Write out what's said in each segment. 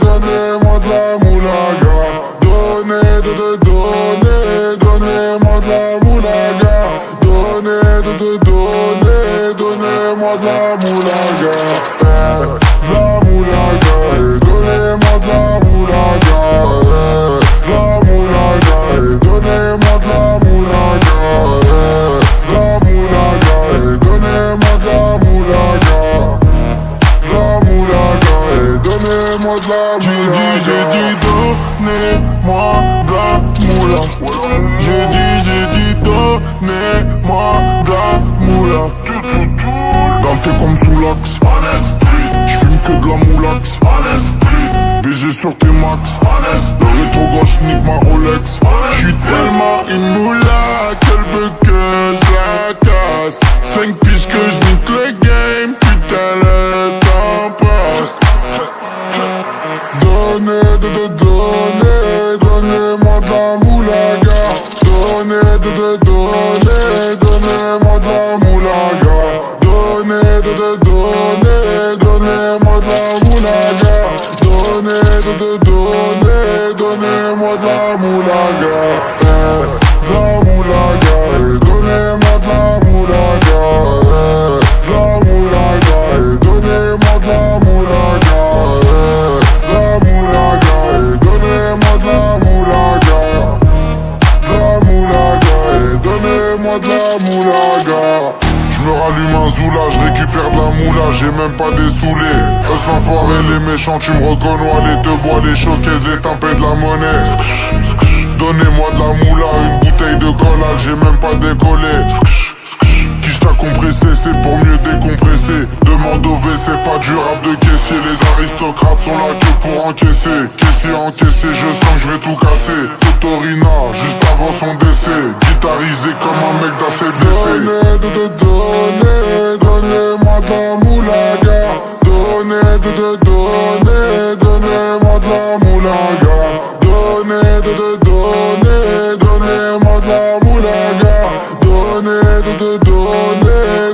donnez-moi de la moulaga. Donnez-moi de la moulaga. Donnez-moi de la moulaga. De la moulaga, donnez-moi de la moulaga. De la moulaga, donnez-moi de la moulaga. De la moulaga, donnez-moi de la moulaga. De la moulaga, donnez-moi de la moulaga. J'ai dit donnez-moi de la moula. J'ai dit donnez-moi de la moula. Ganté comme sous l'axe. J'fume que de la moulax. BG sur tes max. Le rétro gauche nique ma Rolex. J'suis tellement une moula qu'elle veut que je la casse. 5 piges que j'nique le game. Putain le temps passe. Donnez-moi de la moulaga. Donnez-moi de la moulaga. Donnez-moi de la moulaga. Donnez-moi de la moulaga. De la moulaga, donnez-moi de la moulaga. De la moulaga, donnez-moi de la moulaga. De la moulaga, donnez-moi de la moulaga. De la moulaga, donnez-moi de la moulaga. J'me rallume un zoula, j'récupère de la moula, j'ai même pas dessoulé. Eux l'enfoiré, les méchants, tu me reconnais, les te bois, les showcases, les tempêtes de la monnaie. Donnez-moi de la moula, une bouteille de collage, j'ai même pas décollé. Quiche t'a compressé, c'est pour mieux décompresser. Demande au WC, pas du rap de caissier. Les aristocrates sont là que pour encaisser. Caissier encaissé, je sens que je vais tout casser. Totorina, juste avant son décès. Guitarisé comme un mec d'ACDC. Donnez-moi de la moulaga. Donnez-moi de la moulaga. Donnez-moi de la moulaga.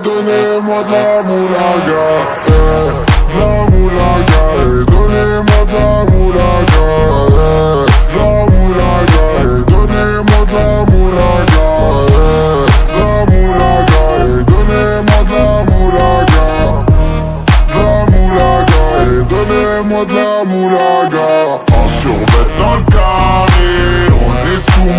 Donnez-moi de la moulaga. De la moulaga, donnez-moi de la moulaga. De la moulaga, donnez-moi de la moulaga. De la moulaga, donnez-moi de la moulaga. De la moulaga, donnez-moi de la moulaga. En survêt dans le carré, on est sous